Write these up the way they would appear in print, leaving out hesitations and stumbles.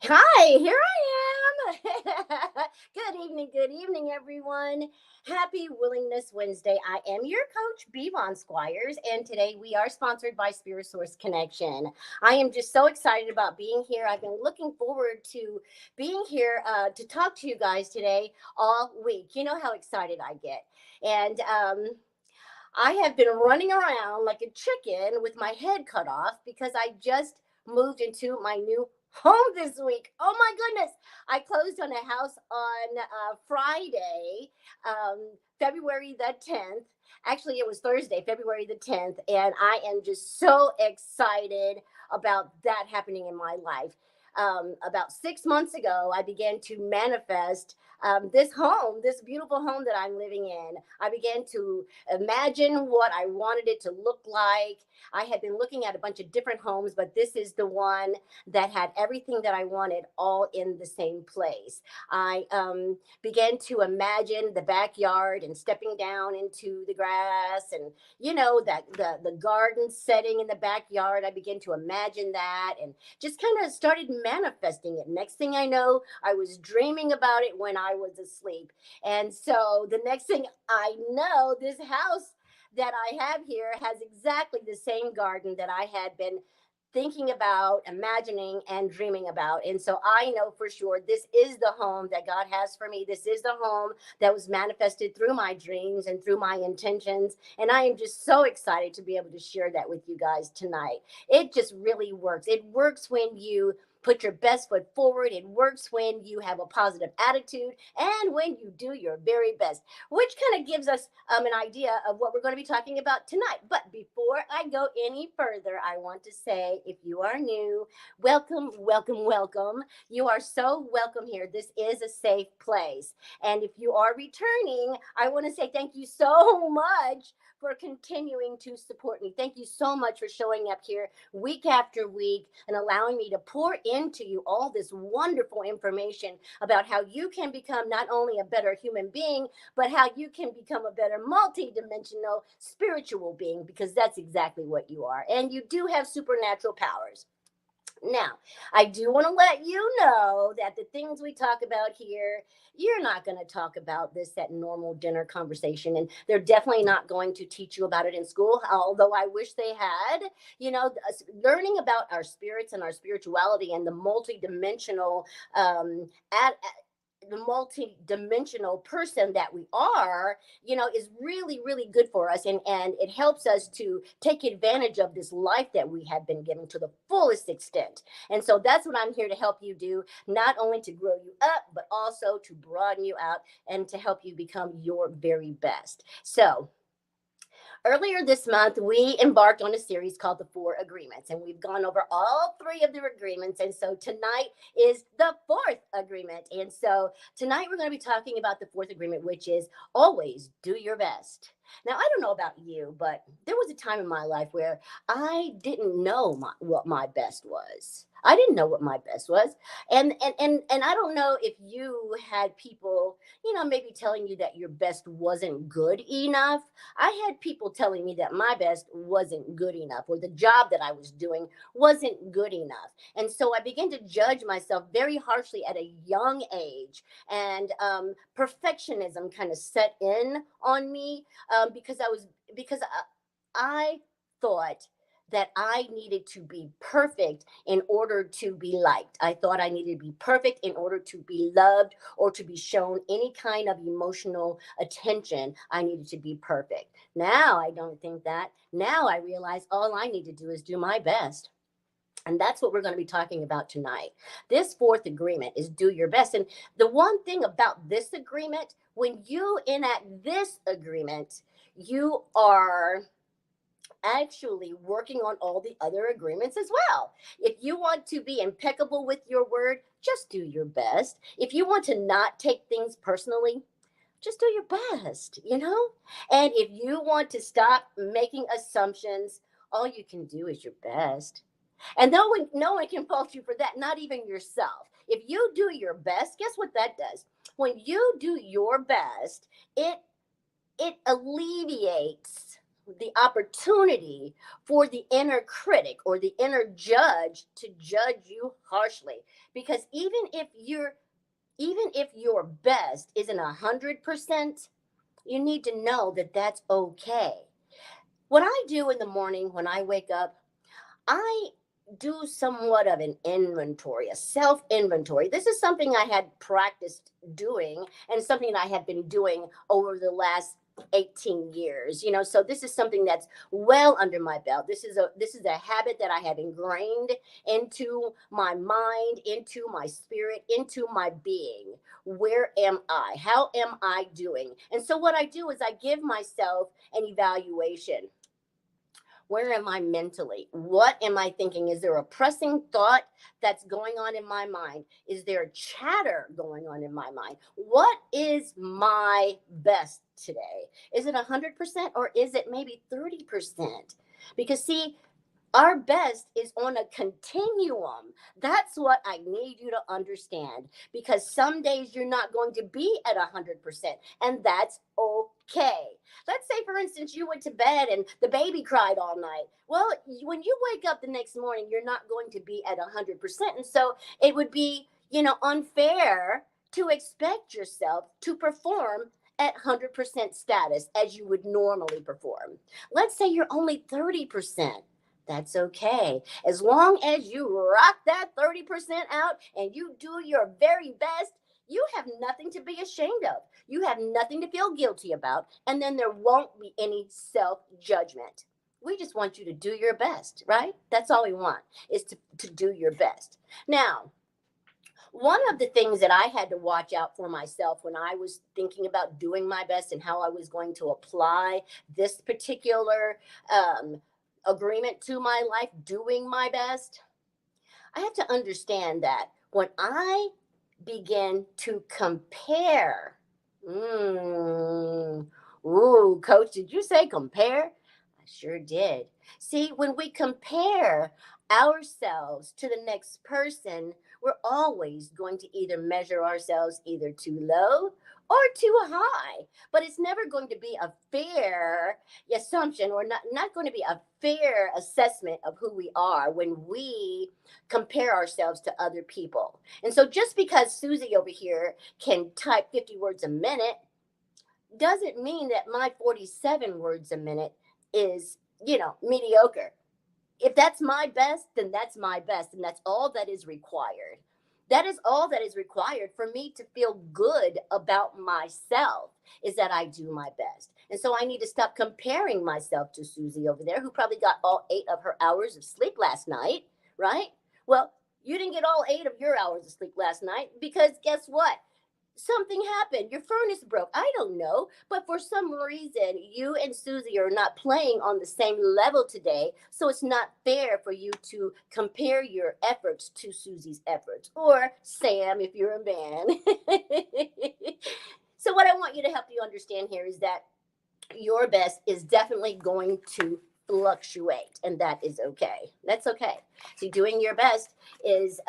Hi, here I am. Good evening, everyone. Happy Willingness Wednesday. I am your coach, Bvon Squires, and today we are sponsored by Spirit Source Connection. I am just so excited about being here. I've been looking forward to being here to talk to you guys today all week. You know how excited I get. And I have been running around like a chicken with my head cut off because I just moved into my new home this week. Oh my goodness. I closed on a house on Friday, February the 10th. Actually, it was Thursday, February the 10th. And I am just so excited about that happening in my life. About 6 months ago, I began to manifest this home, this beautiful home that I'm living in. I began to imagine what I wanted it to look like. I had been looking at a bunch of different homes, but this is the one that had everything that I wanted all in the same place. I began to imagine the backyard and stepping down into the grass and that the garden setting in the backyard. I began to imagine that and just kind of started manifesting it. Next thing I know, I was dreaming about it when I was asleep. And so the next thing I know, this house that I have here has exactly the same garden that I had been thinking about, imagining, and dreaming about. And so I know for sure this is the home that God has for me. This is the home that was manifested through my dreams and through my intentions. And I am just so excited to be able to share that with you guys tonight. It just really works. It works when you put your best foot forward. It works when you have a positive attitude and when you do your very best, which kind of gives us an idea of what we're going to be talking about tonight. But before I go any further, I want to say if you are new, welcome, welcome, welcome. You are so welcome here. This is a safe place. And if you are returning, I want to say thank you so much for continuing to support me. Thank you so much for showing up here week after week and allowing me to pour into you all this wonderful information about how you can become not only a better human being, but how you can become a better multi-dimensional spiritual being, because that's exactly what you are. And you do have supernatural powers. Now, I do want to let you know that the things we talk about here, you're not going to talk about this at normal dinner conversation. And they're definitely not going to teach you about it in school, although I wish they had. Learning about our spirits and our spirituality and the multidimensional the multi-dimensional person that we are, is really really good for us, and it helps us to take advantage of this life that we have been given to the fullest extent. And so that's what I'm here to help you do, not only to grow you up but also to broaden you out and to help you become your very best. So earlier this month, we embarked on a series called The Four Agreements, and we've gone over all three of the agreements. And so tonight is the fourth agreement. And so tonight we're going to be talking about the fourth agreement, which is always do your best. Now, I don't know about you, but there was a time in my life where I didn't know what my best was. I didn't know what my best was. And I don't know if you had people, maybe telling you that your best wasn't good enough. I had people telling me that my best wasn't good enough, or the job that I was doing wasn't good enough. And so I began to judge myself very harshly at a young age. And perfectionism kind of set in on me, because I thought that I needed to be perfect in order to be liked. I thought I needed to be perfect in order to be loved or to be shown any kind of emotional attention. I needed to be perfect. Now I don't think that. Now I realize all I need to do is do my best. And that's what we're going to be talking about tonight. This fourth agreement is do your best. And the one thing about this agreement, when you enact this agreement, you are actually working on all the other agreements as well. If you want to be impeccable with your word, just do your best. If you want to not take things personally, just do your best. And if you want to stop making assumptions, all you can do is your best. And no one can fault you for that, not even yourself. If you do your best, guess what that does? When you do your best, it alleviates the opportunity for the inner critic or the inner judge to judge you harshly. Because even if your best isn't 100%, you need to know that that's okay. What I do in the morning when I wake up, I do somewhat of an inventory, a self inventory. This is something I had practiced doing and something I have been doing over the last 18 years. So this is something that's well under my belt. This is a habit that I have ingrained into my mind, into my spirit, into my being. Where am I? How am I doing? And so what I do is I give myself an evaluation. Where am I mentally? What am I thinking? Is there a pressing thought that's going on in my mind? Is there chatter going on in my mind? What is my best today? Is it 100% or is it maybe 30%? Because, see, our best is on a continuum. That's what I need you to understand, because some days you're not going to be at 100%, and that's okay. Let's say, for instance, you went to bed and the baby cried all night. Well, when you wake up the next morning, you're not going to be at 100%. And so it would be, unfair to expect yourself to perform at 100% status as you would normally perform. Let's say you're only 30%. That's okay. As long as you rock that 30% out and you do your very best, you have nothing to be ashamed of. You have nothing to feel guilty about. And then there won't be any self judgment. We just want you to do your best, right? That's all we want, is to do your best. Now, one of the things that I had to watch out for myself when I was thinking about doing my best and how I was going to apply this particular agreement to my life, doing my best, I have to understand that when I begin to compare, ooh, coach, did you say compare? I sure did. See, when we compare ourselves to the next person, we're always going to either measure ourselves either too low or too high. But it's never going to be a fair assumption, or not going to be a fair assessment of who we are when we compare ourselves to other people. And so just because Susie over here can type 50 words a minute doesn't mean that my 47 words a minute is, mediocre. If that's my best, then that's my best. And that's all that is required. That is all that is required for me to feel good about myself, is that I do my best. And so I need to stop comparing myself to Susie over there, who probably got all 8 of her hours of sleep last night, right? Well, you didn't get all 8 of your hours of sleep last night because guess what? Something happened. Your furnace broke. I don't know. But for some reason, you and Susie are not playing on the same level today. So it's not fair for you to compare your efforts to Susie's efforts, or Sam, if you're a man. So, what I want you to help you understand here is that your best is definitely going to fluctuate, and that is okay. That's okay. See, doing your best is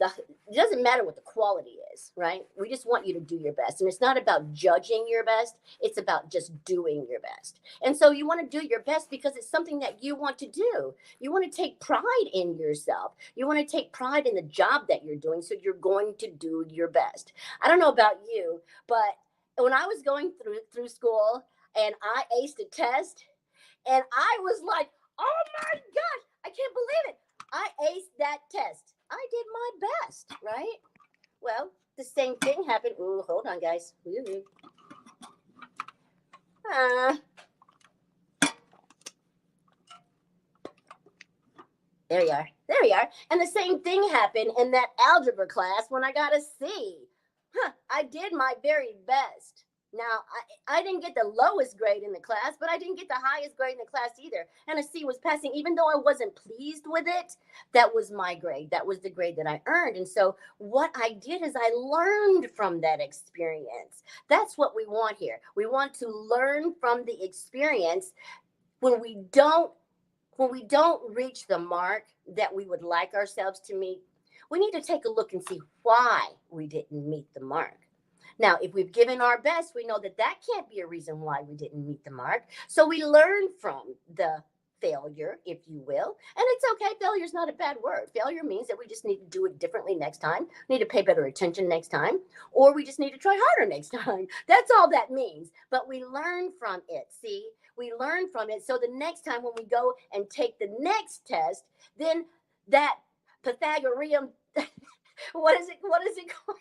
it doesn't matter what the quality is, right? We just want you to do your best. And it's not about judging your best, it's about just doing your best. And so you want to do your best because it's something that you want to do. You want to take pride in yourself. You want to take pride in the job that you're doing. So you're going to do your best. I don't know about you, but when I was going through school and I aced a test, and I was like, oh my gosh, I can't believe it. I aced that test. I did my best, right? Well, the same thing happened. Ooh, hold on, guys. There you are. There you are. And the same thing happened in that algebra class when I got a C. I did my very best. Now, I didn't get the lowest grade in the class, but I didn't get the highest grade in the class either. And a C was passing. Even though I wasn't pleased with it, that was my grade. That was the grade that I earned. And so what I did is I learned from that experience. That's what we want here. We want to learn from the experience. When we don't reach the mark that we would like ourselves to meet, we need to take a look and see why we didn't meet the mark. Now, if we've given our best, we know that that can't be a reason why we didn't meet the mark. So we learn from the failure, if you will. And it's okay. Failure is not a bad word. Failure means that we just need to do it differently next time, need to pay better attention next time, or we just need to try harder next time. That's all that means. But we learn from it. See, we learn from it. So the next time when we go and take the next test, then that Pythagorean, what is it? What is it called?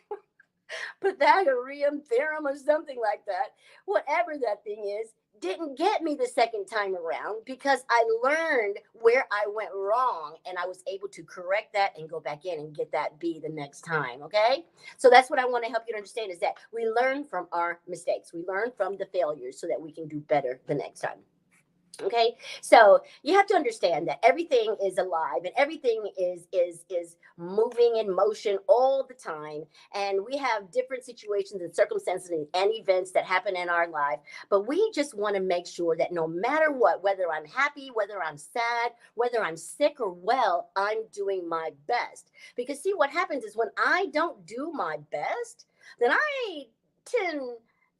Pythagorean theorem or something like that, whatever that thing is, didn't get me the second time around because I learned where I went wrong and I was able to correct that and go back in and get that B the next time. Okay. So that's what I want to help you to understand is that we learn from our mistakes. We learn from the failures so that we can do better the next time. Okay, so you have to understand that everything is alive and everything is moving in motion all the time, and we have different situations and circumstances and events that happen in our life, but we just want to make sure that no matter what, whether I'm happy, whether I'm sad, whether I'm sick or well, I'm doing my best. Because see, what happens is when I don't do my best, then I tend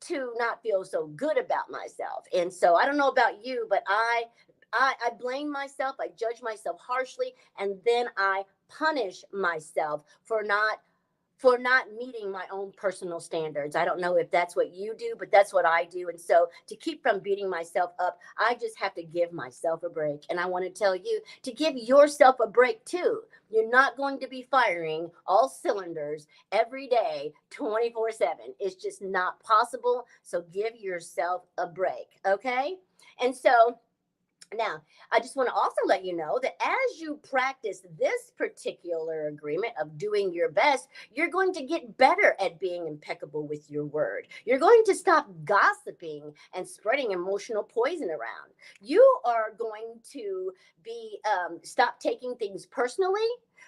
to not feel so good about myself. And so I don't know about you, but I blame myself, I judge myself harshly, and then I punish myself for not meeting my own personal standards. I don't know if that's what you do, but that's what I do. And so to keep from beating myself up, I just have to give myself a break. And I want to tell you to give yourself a break too. You're not going to be firing all cylinders every day, 24/7. It's just not possible. So give yourself a break. Okay. And so now, I just want to also let you know that as you practice this particular agreement of doing your best, you're going to get better at being impeccable with your word. You're going to stop gossiping and spreading emotional poison around. You are going to be stop taking things personally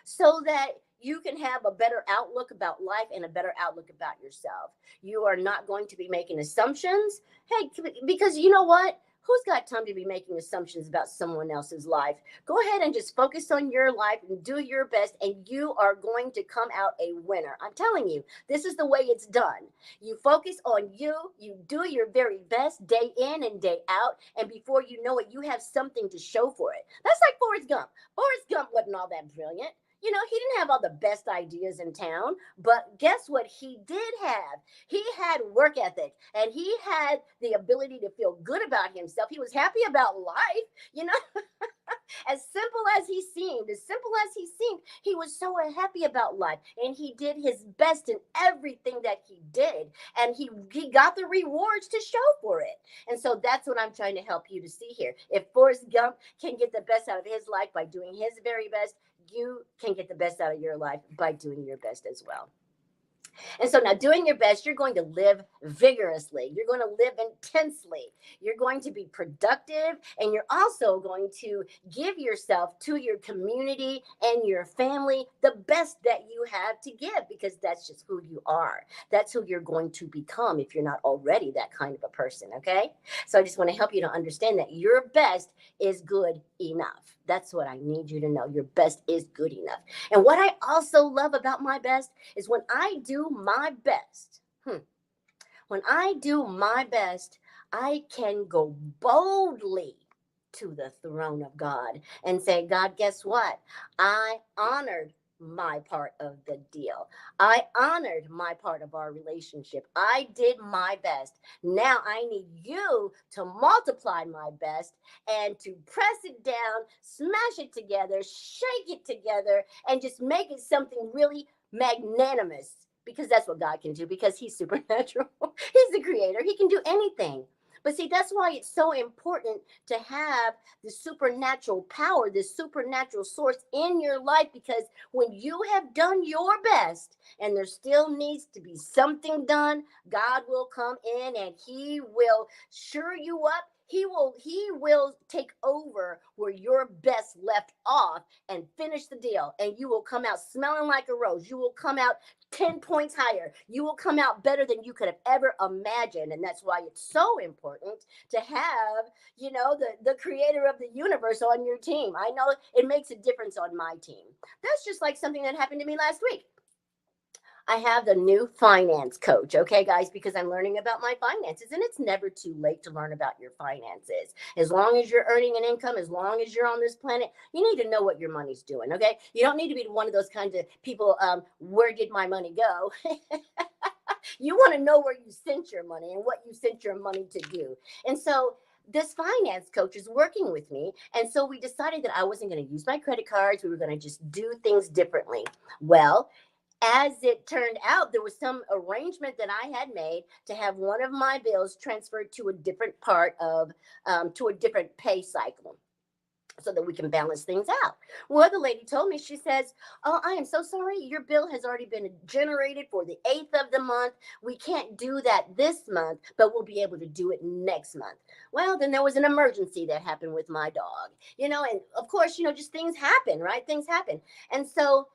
so that you can have a better outlook about life and a better outlook about yourself. You are not going to be making assumptions. Hey, because you know what? Who's got time to be making assumptions about someone else's life? Go ahead and just focus on your life and do your best, and you are going to come out a winner. I'm telling you, this is the way it's done. You focus on you, you do your very best day in and day out, and before you know it, you have something to show for it. That's like Forrest Gump. Forrest Gump wasn't all that brilliant. You know, he didn't have all the best ideas in town, but guess what he did have? He had work ethic and he had the ability to feel good about himself. He was happy about life, you know. As simple as he seemed, he was so happy about life and he did his best in everything that he did, and he got the rewards to show for it. And so that's what I'm trying to help you to see here. If Forrest Gump can get the best out of his life by doing his very best, you can get the best out of your life by doing your best as well. And so now, doing your best, you're going to live vigorously. You're going to live intensely. You're going to be productive. And you're also going to give yourself to your community and your family the best that you have to give, because that's just who you are. That's who you're going to become if you're not already that kind of a person. Okay. So I just want to help you to understand that your best is good enough. That's what I need you to know. Your best is good enough. And what I also love about my best is when I do my best. When I do my best, I can go boldly to the throne of God and say, God, guess what? I honored my part of the deal. I honored my part of our relationship. I did my best. Now I need you to multiply my best and to press it down, smash it together, shake it together, and just make it something really magnanimous, because that's what God can do, because he's supernatural. He's the creator. He can do anything. But see, that's why it's so important to have the supernatural power, the supernatural source in your life, because when you have done your best and there still needs to be something done, God will come in and he will sure you up. He will take over where your best left off and finish the deal, and you will come out smelling like a rose. You will come out 10 points higher. You will come out better than you could have ever imagined. And that's why it's so important to have, the creator of the universe on your team. I know it makes a difference on my team. That's just like something that happened to me last week. I have the new finance coach, okay, guys, because I'm learning about my finances, and it's never too late to learn about your finances. As long as you're earning an income, as long as you're on this planet, you need to know what your money's doing, okay? You don't need to be one of those kinds of people, where did my money go? You want to know where you sent your money and what you sent your money to do. And so this finance coach is working with me. And so we decided that I wasn't going to use my credit cards. We were going to just do things differently. Well, as it turned out, there was some arrangement that I had made to have one of my bills transferred to a different part of, to a different pay cycle so that we can balance things out. Well, the lady told me, she says, "Oh, I am so sorry. Your bill has already been generated for the 8th of the month. We can't do that this month, but we'll be able to do it next month." Well, then there was an emergency that happened with my dog, and of course, just things happen, right? Things happen. And so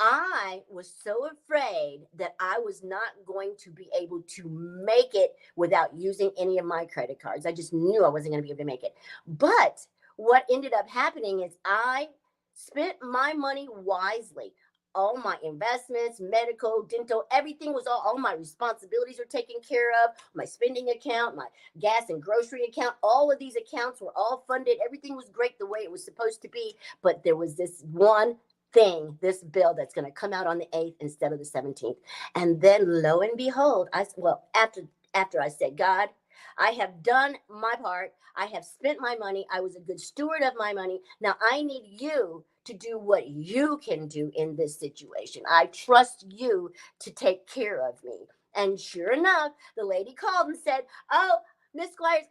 I was so afraid that I was not going to be able to make it without using any of my credit cards. I just knew I wasn't going to be able to make it. But what ended up happening is I spent my money wisely. All my investments, medical, dental, everything was all my responsibilities were taken care of. My spending account, my gas and grocery account, all of these accounts were all funded. Everything was great the way it was supposed to be. But there was this one thing, this bill that's going to come out on the 8th instead of the 17th. And then lo and behold, after I said, "God, I have done my part. I have spent my money. I was a good steward of my money. Now I need you to do what you can do in this situation. I trust you to take care of me." And sure enough, the lady called and said, "Oh, Miss Squires,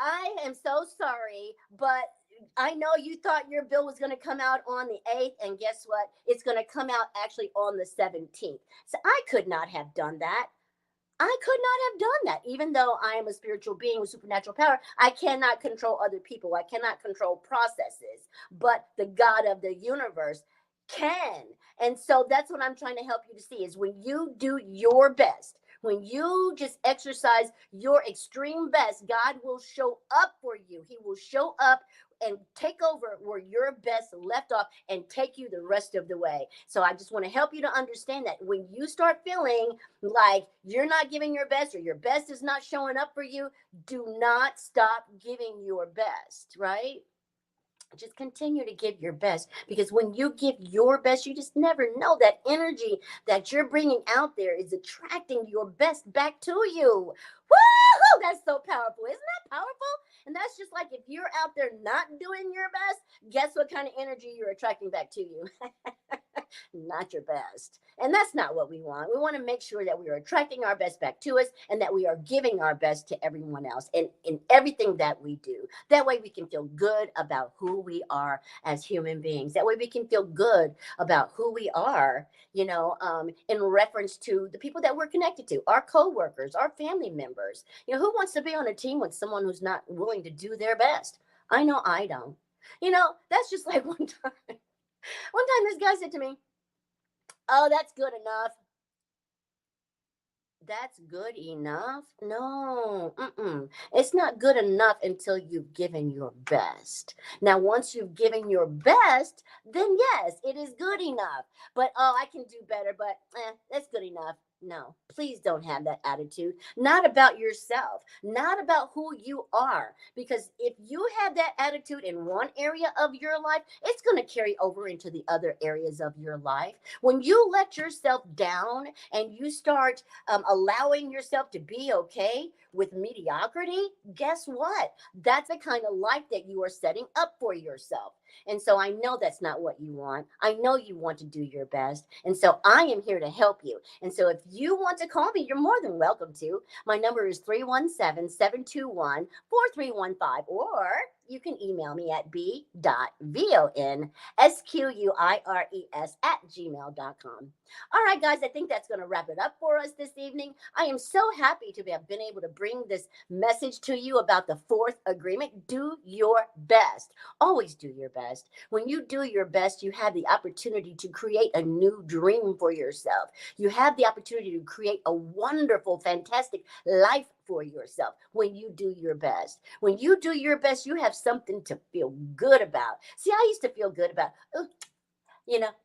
I am so sorry, but I know you thought your bill was going to come out on the 8th, and guess what? It's going to come out actually on the 17th." So I could not have done that. I could not have done that. Even though I am a spiritual being with supernatural power, I cannot control other people. I cannot control processes. But the God of the universe can. And so that's what I'm trying to help you to see is when you do your best, when you just exercise your extreme best, God will show up for you. He will show up and take over where your best left off and take you the rest of the way. So I just want to help you to understand that when you start feeling like you're not giving your best or your best is not showing up for you, do not stop giving your best, right? Just continue to give your best, because when you give your best, you just never know that energy that you're bringing out there is attracting your best back to you. Woo! That's so powerful. Isn't that powerful? And that's just like if you're out there not doing your best, guess what kind of energy you're attracting back to you? Not your best. And that's not what we want. We want to make sure that we are attracting our best back to us and that we are giving our best to everyone else and in everything that we do. That way we can feel good about who we are as human beings. That way we can feel good about who we are, in reference to the people that we're connected to, our coworkers, our family members. Who wants to be on a team with someone who's not willing to do their best? I know I don't. That's just like one time. One time this guy said to me, "Oh, that's good enough." That's good enough? No, it's not good enough until you've given your best. Now, once you've given your best, then yes, it is good enough. But oh, I can do better, but that's good enough. No, please don't have that attitude. Not about yourself, not about who you are. Because if you have that attitude in one area of your life, it's going to carry over into the other areas of your life. When you let yourself down and you start allowing yourself to be okay with mediocrity, guess what? That's the kind of life that you are setting up for yourself. And so I know that's not what you want. I know you want to do your best. And so I am here to help you. And so if you want to call me, you're more than welcome to. My number is 317-721-4315, or you can email me at b.vonsquires@gmail.com. All right, guys, I think that's going to wrap it up for us this evening. I am so happy to have been able to bring this message to you about the fourth agreement. Do your best. Always do your best. When you do your best, you have the opportunity to create a new dream for yourself. You have the opportunity to create a wonderful, fantastic life for yourself when you do your best. When you do your best, you have something to feel good about. See, I used to feel good about,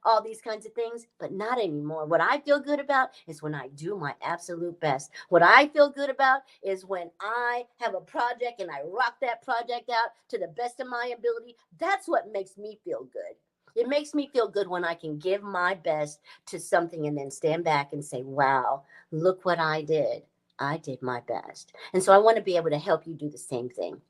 all these kinds of things, but not anymore. What I feel good about is when I do my absolute best. What I feel good about is when I have a project and I rock that project out to the best of my ability. That's what makes me feel good. It makes me feel good when I can give my best to something and then stand back and say, wow, look what I did. I did my best. And so I want to be able to help you do the same thing.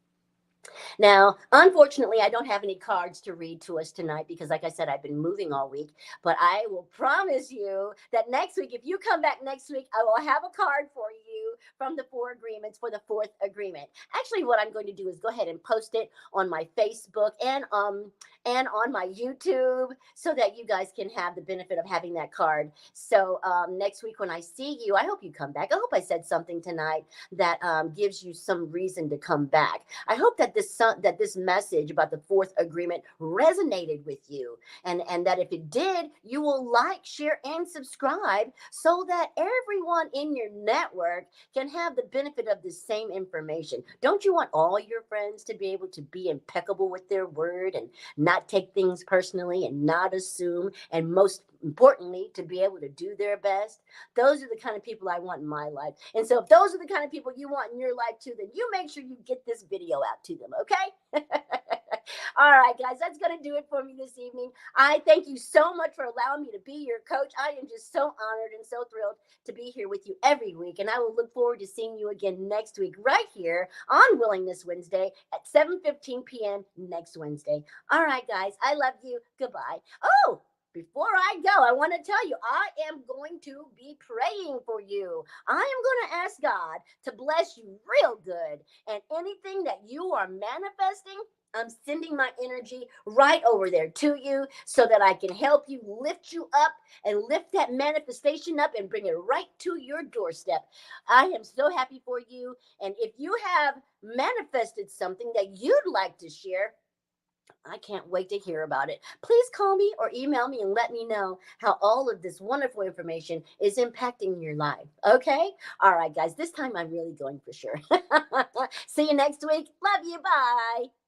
Now, unfortunately, I don't have any cards to read to us tonight because, like I said, I've been moving all week. But I will promise you that next week, if you come back next week, I will have a card for you from the four agreements for the fourth agreement. Actually, what I'm going to do is go ahead and post it on my Facebook and on my YouTube so that you guys can have the benefit of having that card. So next week when I see you, I hope you come back. I hope I said something tonight that gives you some reason to come back. I hope that this message about the fourth agreement resonated with you, and that if it did, you will like, share, and subscribe so that everyone in your network can have the benefit of the same information. Don't you want all your friends to be able to be impeccable with their word and not take things personally and not assume, and most importantly, to be able to do their best? Those are the kind of people I want in my life. And so if those are the kind of people you want in your life too, then you make sure you get this video out to them, okay? All right, guys, that's going to do it for me this evening. I thank you so much for allowing me to be your coach. I am just so honored and so thrilled to be here with you every week. And I will look forward to seeing you again next week right here on Willingness Wednesday at 7:15 p.m. next Wednesday. All right, guys, I love you. Goodbye. Oh, before I go, I want to tell you, I am going to be praying for you. I am going to ask God to bless you real good. And anything that you are manifesting, I'm sending my energy right over there to you so that I can help you lift you up and lift that manifestation up and bring it right to your doorstep. I am so happy for you. And if you have manifested something that you'd like to share, I can't wait to hear about it. Please call me or email me and let me know how all of this wonderful information is impacting your life. Okay? All right, guys, this time I'm really going for sure. See you next week. Love you. Bye.